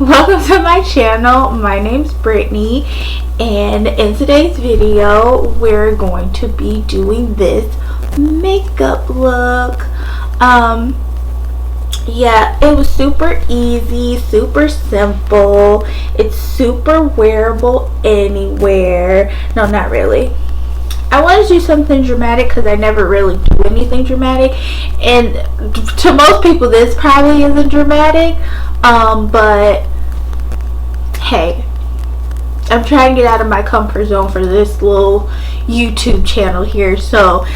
Welcome to my channel. My name's Brittany, and in today's video we're going to be doing this makeup look. Yeah, it was super easy, super simple. It's super wearable anywhere. No, not really. I wanted to do something dramatic because I never really do anything dramatic, and to most people this probably isn't dramatic, but hey, I'm trying to get out of my comfort zone for this little YouTube channel here, so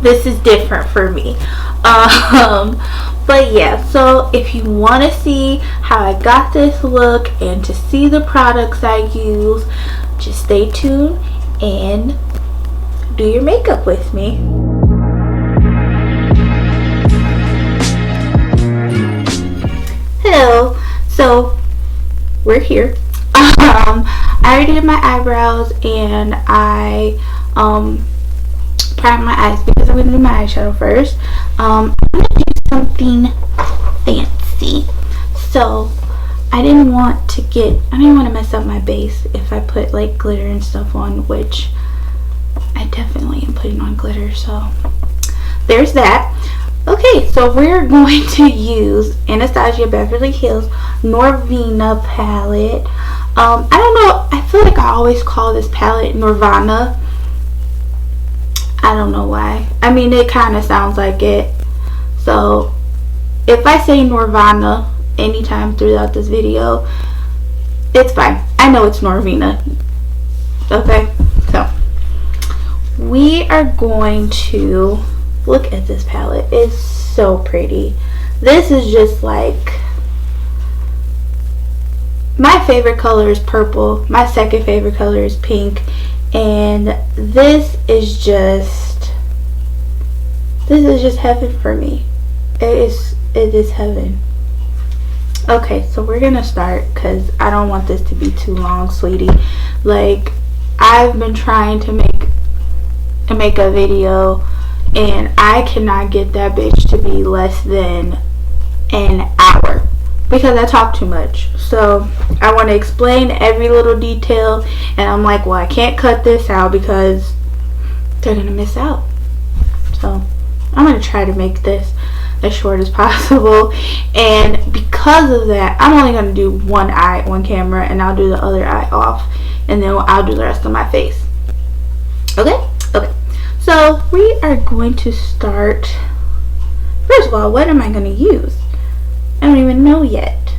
this is different for me. But yeah, so if you want to see how I got this look and to see the products I use, just stay tuned and do your makeup with me. Hello, so we're here. I already did my eyebrows and I primed my eyes because I'm gonna do my eyeshadow first. I'm gonna do something fancy, so I didn't want to mess up my base if I put like glitter and stuff on, which I definitely am putting on glitter, so there's that. Okay, so we're going to use Anastasia Beverly Hills Norvina palette. I don't know, I feel like I always call this palette Norvina. I don't know why. I mean, it kind of sounds like it. So if I say Norvina anytime throughout this video, it's fine. I know it's Norvina. Okay, so we are going to look at this palette. It's so pretty. This is just like, my favorite color is purple, my second favorite color is pink, and this is just heaven for me. It is heaven. Okay, so we're gonna start because I don't want this to be too long, sweetie. Like, I've been trying to make a makeup video and I cannot get that bitch to be less than an hour because I talk too much. So I want to explain every little detail, and I'm like, well, I can't cut this out because they're gonna miss out. So I'm gonna try to make this as short as possible, and because of that, I'm only going to do one eye on camera and I'll do the other eye off, and then I'll do the rest of my face. Okay, so we are going to start. First of all, what am I going to use? I don't even know yet.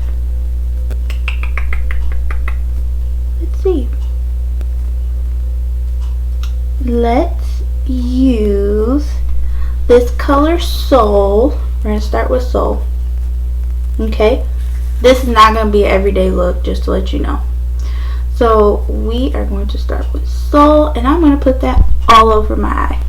Let's see. Let's use this color Soul. We're going to start with Soul. Okay, this is not going to be an everyday look, just to let you know. So we are going to start with Soul, and I'm going to put that all over my eye.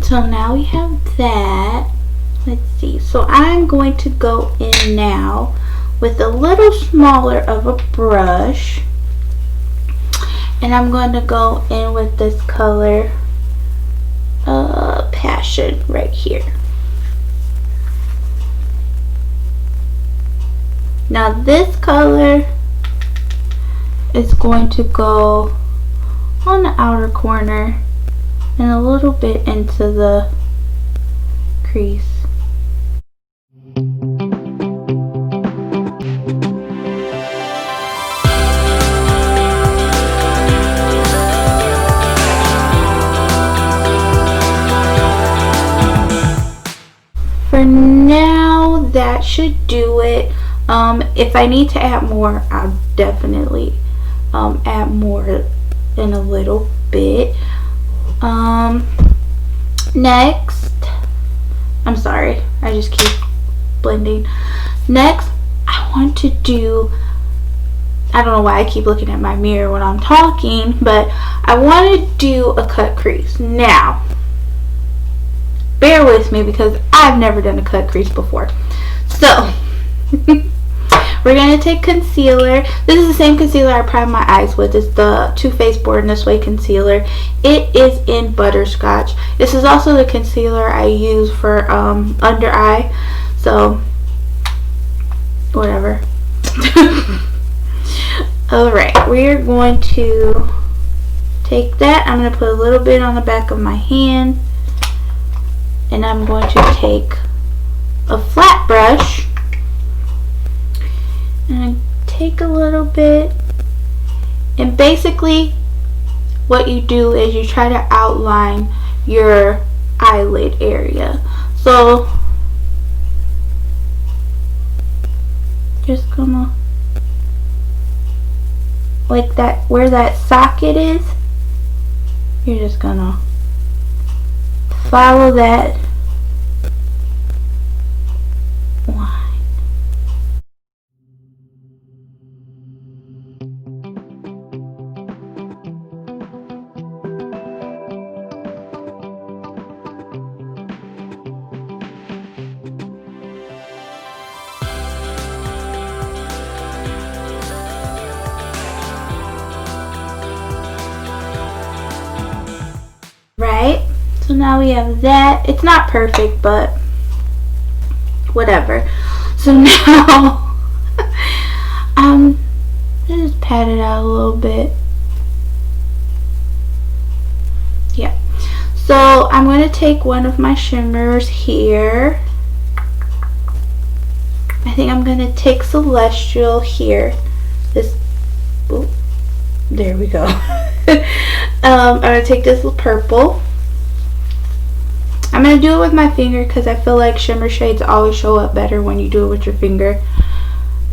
So now we have that. Let's see. So I'm going to go in now with a little smaller of a brush, and I'm going to go in with this color Passion right here. Now this color is going to go on the outer corner and a little bit into the crease. For now, that should do it. If I need to add more, I'll definitely add more in a little bit. Next, I'm sorry, I just keep blending. Next, I want to do, I don't know why I keep looking at my mirror when I'm talking, but I want to do a cut crease. Now, bear with with me because I've never done a cut crease before. So we're going to take concealer. This is the same concealer I prime my eyes with. It's the Too Faced Born This Way concealer. It is in Butterscotch. This is also the concealer I use for under eye. So, whatever. Alright, we are going to take that. I'm going to put a little bit on the back of my hand. And I'm going to take a flat brush. And take a little bit, and basically what you do is you try to outline your eyelid area. So just gonna, like that, where that socket is, you're just gonna follow that line. Right, so now we have that. It's not perfect, but whatever. So now just pat it out a little bit. Yeah, so I'm going to take one of my shimmers here. I think I'm going to take Celestial here. This, oh, there we go. I'm going to take this purple. I'm going to do it with my finger because I feel like shimmer shades always show up better when you do it with your finger.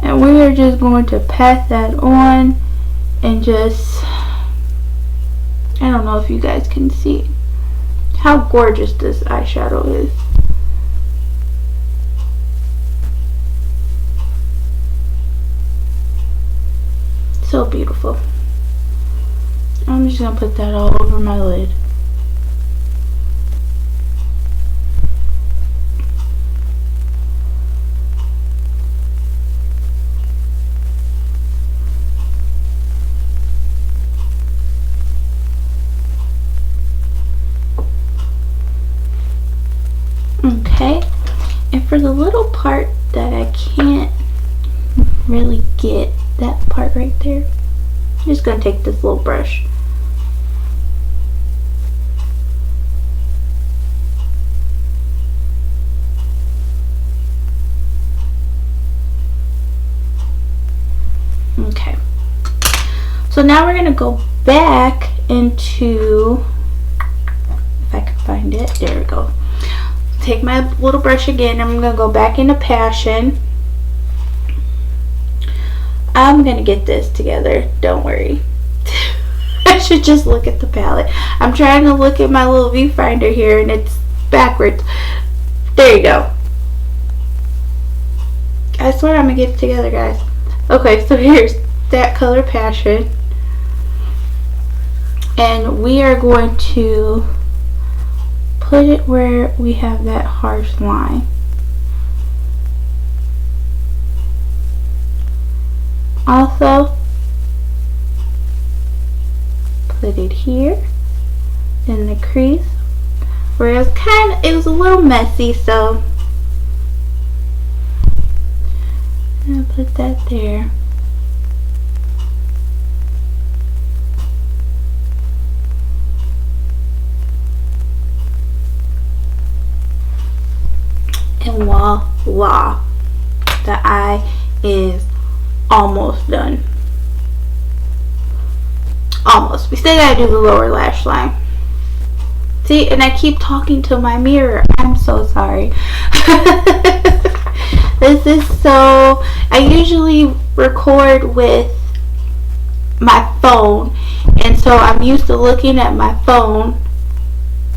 And we are just going to pat that on and just, I don't know if you guys can see how gorgeous this eyeshadow is. So beautiful. I'm just going to put that all over my lid. Okay, and for the little part that I can't really get, that part right there, I'm just going to take this little brush. Okay, so now we're going to go back into, if I can find it, there we go. Take my little brush again. I'm going to go back into Passion. I'm going to get this together. Don't worry. I should just look at the palette. I'm trying to look at my little viewfinder here and it's backwards. There you go. I swear I'm going to get it together, guys. Okay, so here's that color Passion. And we are going to put it where we have that harsh line. Also, put it here in the crease where it was a little messy, so I'm gonna put that there. And voila, the eye is almost done. Almost. We still gotta do the lower lash line. See, and I keep talking to my mirror. I'm so sorry. This is so, I usually record with my phone, and so I'm used to looking at my phone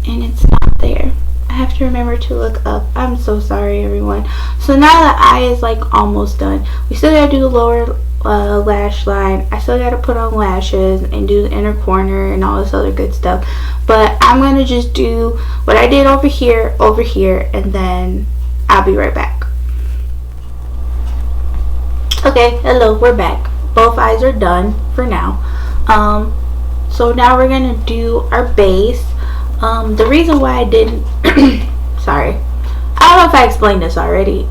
and it's not there. I have to remember to look up. I'm so sorry, everyone. So now the eye is like almost done. We still gotta do the lower lash line. I still gotta put on lashes and do the inner corner and all this other good stuff. But I'm gonna just do what I did over here, and then I'll be right back. Okay, hello, we're back. Both eyes are done for now. So now we're gonna do our base. The reason why I didn't sorry, I don't know if I explained this already.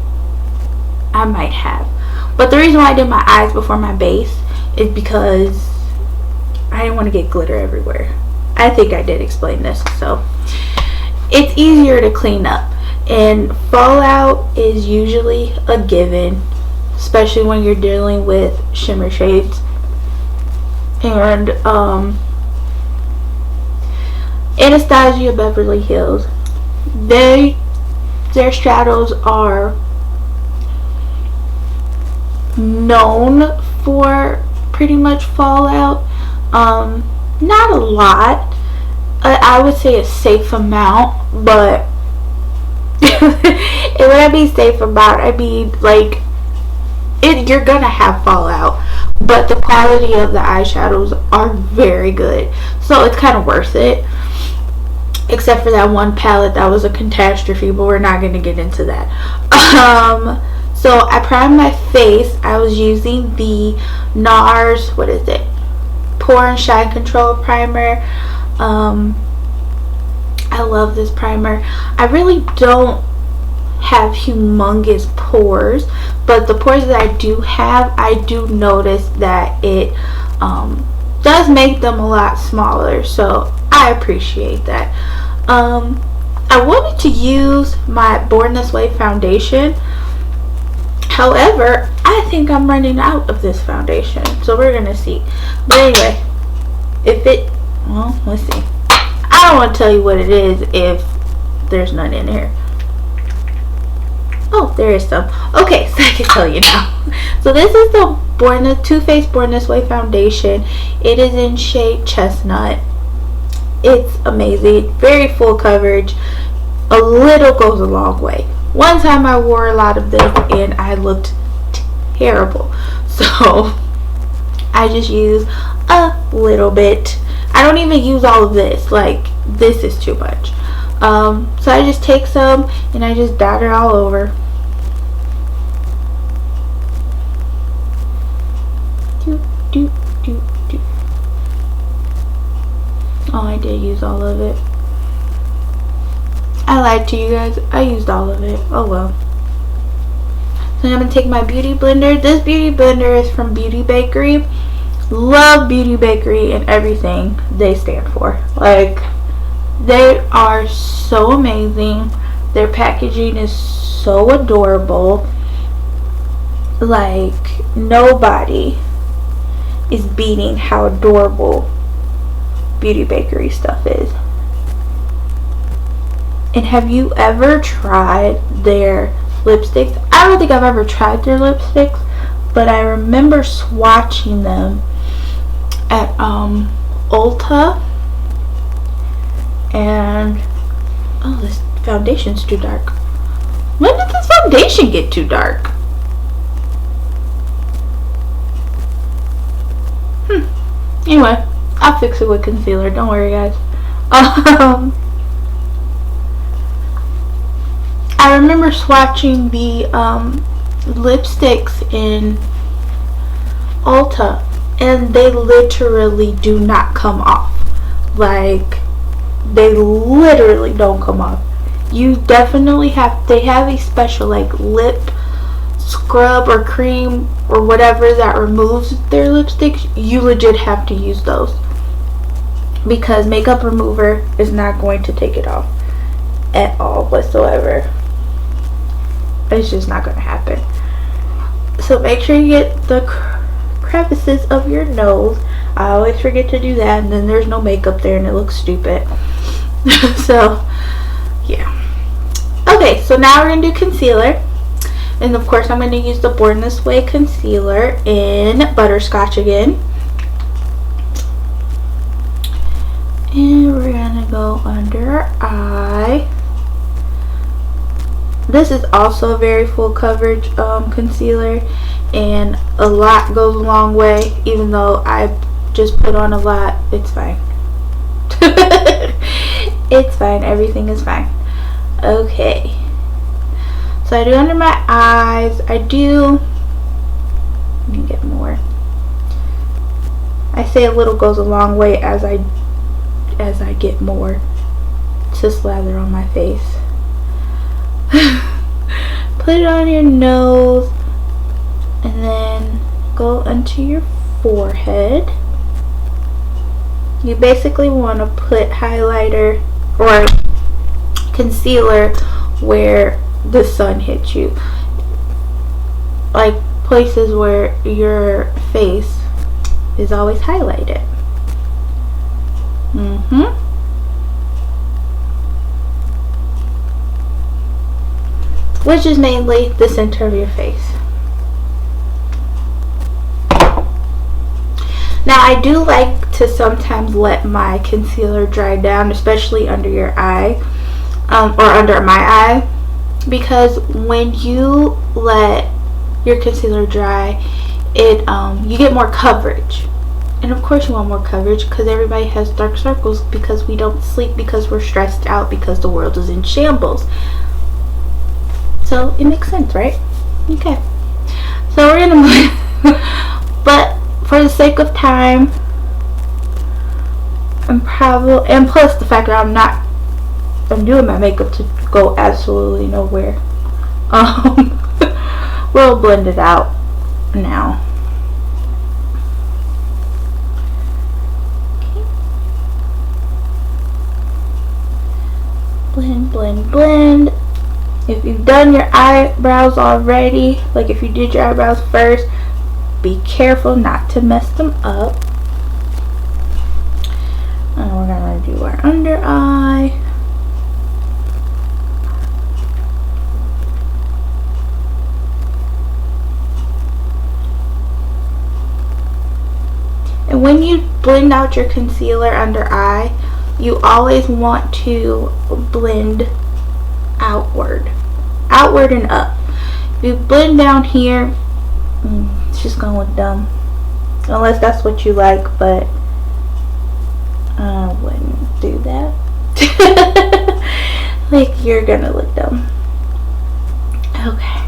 I might have, but the reason why I did my eyes before my base is because I didn't want to get glitter everywhere. I think I did explain this. So it's easier to clean up, and fallout is usually a given, especially when you're dealing with shimmer shades. And Anastasia Beverly Hills, their shadows are known for pretty much fallout. Not a lot. I would say a safe amount, but and when I mean safe amount, I mean like you're gonna have fallout, but the quality of the eyeshadows are very good, so it's kind of worth it. Except for that one palette that was a catastrophe, but we're not going to get into that. So I primed my face. I was using the NARS, what is it? Pore and Shine Control Primer. I love this primer. I really don't have humongous pores, but the pores that I do have, I do notice that it does make them a lot smaller, so I appreciate that. I wanted to use my Born This Way foundation. However, I think I'm running out of this foundation, so we're gonna see. But anyway, well, let's see. I don't want to tell you what it is if there's none in here. Oh, there is some. Okay, so I can tell you now. So this is the Too Faced Born This Way foundation. It is in shade Chestnut. It's amazing. Very full coverage. A little goes a long way. One time I wore a lot of this and I looked terrible. So I just use a little bit. I don't even use all of this. Like, this is too much. So I just take some and I just dot it all over. Oh, I did use all of it. I lied to you guys. I used all of it. Oh well. So I'm going to take my beauty blender. This beauty blender is from Beauty Bakery. Love Beauty Bakery and everything they stand for. Like, they are so amazing. Their packaging is so adorable. Like, nobody is beating how adorable Beauty Bakery stuff is. And have you ever tried their lipsticks? I don't think I've ever tried their lipsticks, but I remember swatching them at Ulta, and oh, this foundation's too dark. When did this foundation get too dark? Anyway, I'll fix it with concealer. Don't worry, guys. I remember swatching the lipsticks in Ulta, and they literally do not come off. Like, they literally don't come off. You definitely have, they have a special like lip scrub or cream or whatever that removes their lipsticks. You legit have to use those, because makeup remover is not going to take it off at all whatsoever. It's just not going to happen. So make sure you get the crevices of your nose. I always forget to do that, and then there's no makeup there and it looks stupid. So yeah. Okay, so now we're going to do concealer. And of course I'm going to use the Born This Way concealer in Butterscotch again. And we're going to go under our eye. This is also a very full coverage concealer, and a lot goes a long way. Even though I just put on a lot, it's fine. It's fine. Everything is fine. Okay. So I do under my eyes. I do. Let me get more. I say a little goes a long way as I get more to slather on my face. Put it on your nose and then go onto your forehead. You basically want to put highlighter or concealer where the sun hits you, like places where your face is always highlighted. Which is mainly the center of your face. Now I do like to sometimes let my concealer dry down, especially under your eye, or under my eye, because when you let your concealer dry, you get more coverage. And of course you want more coverage because everybody has dark circles because we don't sleep, because we're stressed out, because the world is in shambles. So it makes sense, right? Okay. So we're gonna move. But for the sake of time, and plus the fact that I'm doing my makeup to go absolutely nowhere. We'll blend it out now. Blend, blend, blend. If you've done your eyebrows already, like if you did your eyebrows first, be careful not to mess them up. And we're gonna do our under eye. And when you blend out your concealer under eye, you always want to blend outward and up. If you blend down here, it's just gonna look dumb, unless that's what you like, but I wouldn't do that. Like, you're gonna look dumb. Okay.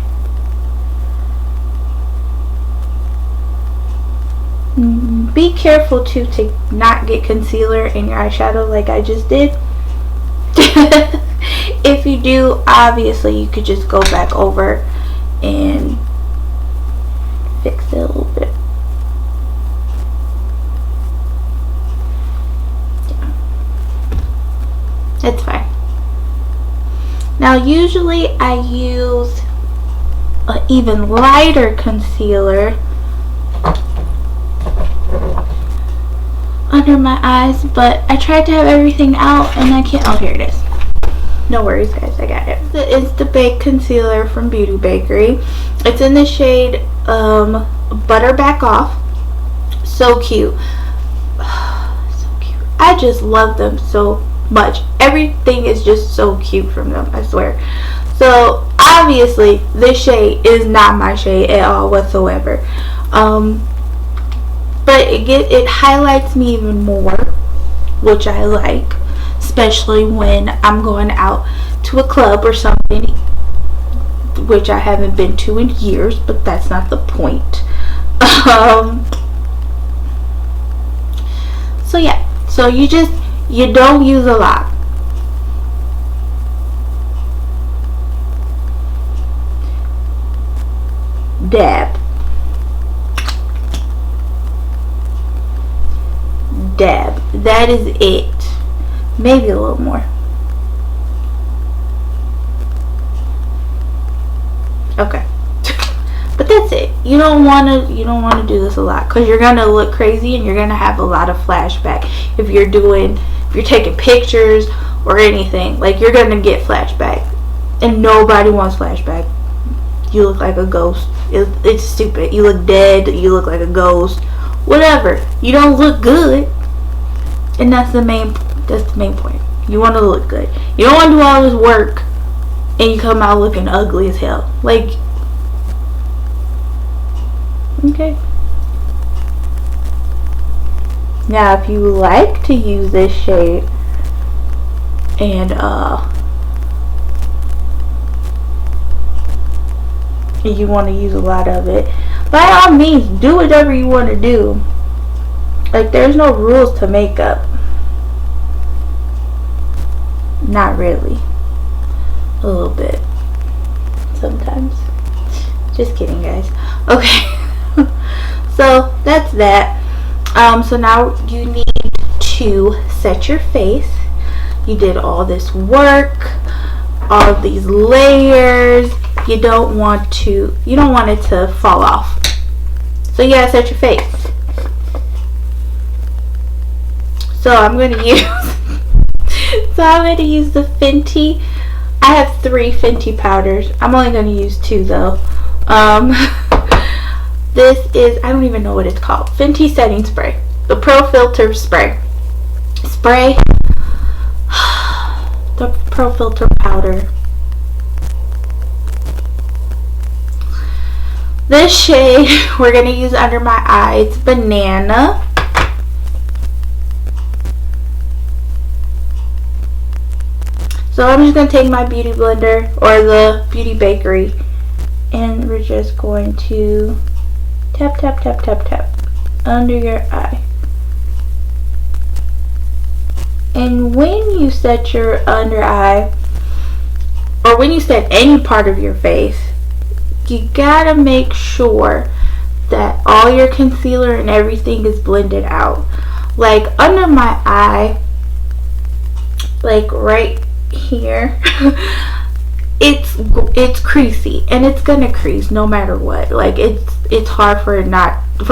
Be careful too to not get concealer in your eyeshadow like I just did. If you do, obviously you could just go back over and fix it a little bit. Yeah. It's fine. Now usually I use an even lighter concealer under my eyes, but I tried to have everything out and I can't. Oh, here it is. No worries, guys, I got it. It's the Baked Concealer from Beauty Bakery. It's in the shade Butter Back Off. So cute. So cute. I just love them so much. Everything is just so cute from them, I swear. So obviously this shade is not my shade at all whatsoever. But it highlights me even more, which I like, especially when I'm going out to a club or something, which I haven't been to in years, but that's not the point. So yeah, so you don't use a lot. Dab. Dab. That is it. Maybe a little more. Okay. But that's it. You don't want to do this a lot because you're gonna look crazy and you're gonna have a lot of flashback if you're taking pictures or anything. Like, you're gonna get flashback, and nobody wants flashback. You look like a ghost. It's stupid. You look dead. You look like a ghost. Whatever. You don't look good, and that's the main point. You want to look good. You don't want to do all this work and you come out looking ugly as hell. Like, okay. Now, if you like to use this shade, And you want to use a lot of it, by all means do whatever you want to do. Like, there's no rules to makeup. Not really. A little bit sometimes. Just kidding, guys. Okay. So that's that. So now you need to set your face. You did all this work, all of these layers. You don't want it to fall off. So you gotta set your face. So I'm gonna use the Fenty. I have 3 Fenty powders. I'm only gonna use 2 though. This is, I don't even know what it's called. Fenty setting spray. The Pro Filt'r spray. The Pro Filt'r powder. This shade we're going to use under my eye. It's Banana. So I'm just going to take my beauty blender or the Beauty Bakery, and we're just going to tap, tap, tap, tap, tap under your eye. And when you set your under eye, or when you set any part of your face, you gotta make sure that all your concealer and everything is blended out. Like under my eye, like right here, it's creasy, and it's gonna crease no matter what. Like it's hard for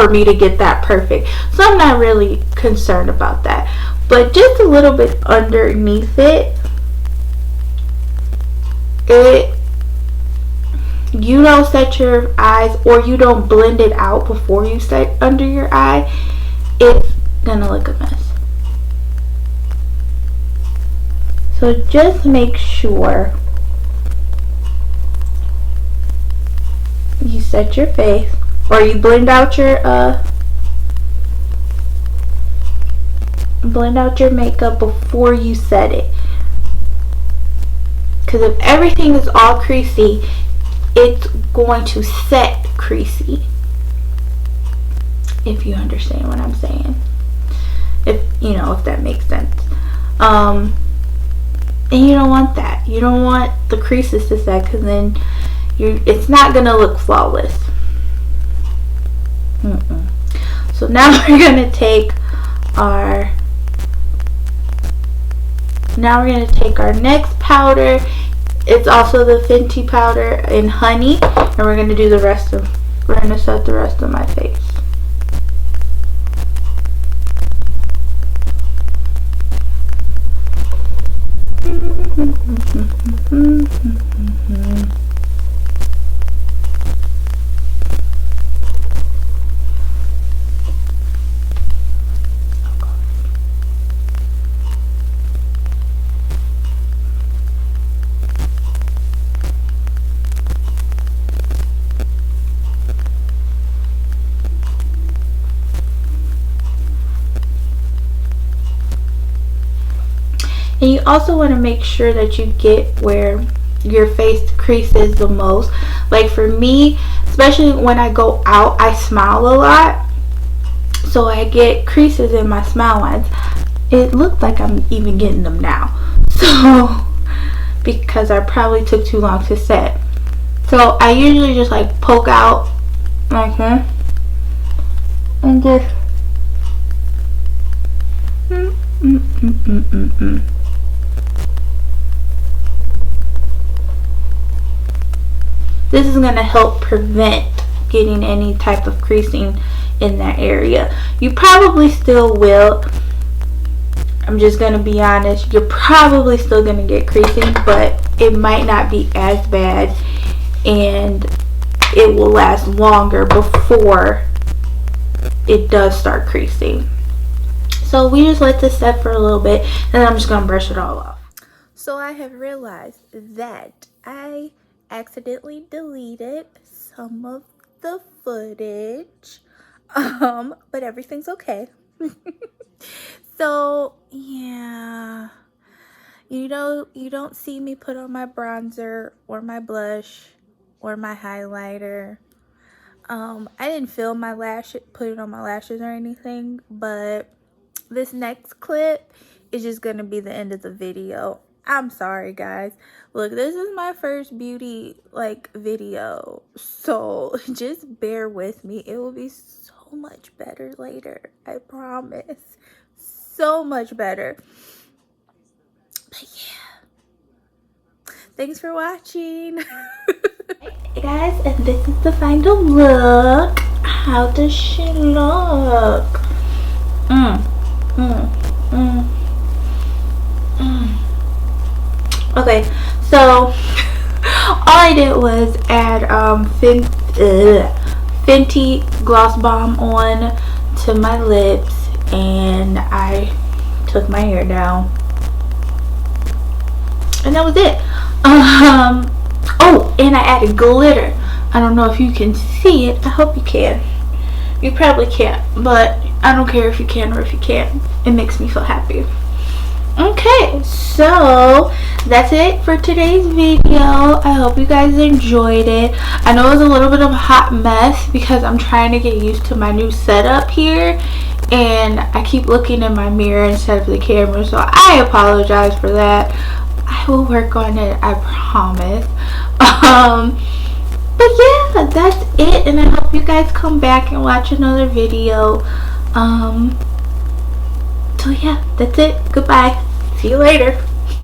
me to get that perfect, so I'm not really concerned about that. But just a little bit underneath it, you don't set your eyes, or you don't blend it out before you set under your eye, it's gonna look a mess. So just make sure you set your face, or you blend out your makeup before you set it. Because if everything is all creasy, it's going to set creasy. If you understand what I'm saying. If that makes sense. And you don't want that. You don't want the creases to set, because then it's not gonna look flawless. So now we're gonna take our next powder. It's also the Fenty powder in Honey, and we're gonna set the rest of my face. And you also want to make sure that you get where your face creases the most. Like for me, especially when I go out, I smile a lot, so I get creases in my smile lines. It looks like I'm even getting them now, so because I probably took too long to set. So I usually just like poke out like this, and just This is going to help prevent getting any type of creasing in that area. You probably still will. I'm just going to be honest. You're probably still going to get creasing, but it might not be as bad, and it will last longer before it does start creasing. So we just let this set for a little bit, and then I'm just going to brush it all off. So I have realized that I accidentally deleted some of the footage, but everything's okay. So yeah, You know, you don't see me put on my bronzer or my blush or my highlighter. I didn't film my put it on my lashes or anything, but this next clip is just gonna be the end of the video. I'm sorry, guys. Look, this is my first beauty video, so just bear with me. It will be so much better later, I promise. So much better. But yeah, thanks for watching. Hey guys, and this is the final look. How does she look? Okay, so all I did was add Fenty gloss bomb on to my lips, and I took my hair down, and that was it. Oh, and I added glitter. I don't know if you can see it. I hope you can. You probably can't, but I don't care if you can or if you can't. It makes me feel happy. Okay, so that's it for today's video. I hope you guys enjoyed it. I know it was a little bit of a hot mess because I'm trying to get used to my new setup here, and I keep looking in my mirror instead of the camera, so I apologize for that. I will work on it, I promise. But yeah, that's it, and I hope you guys come back and watch another video. So yeah, that's it. Goodbye. See you later.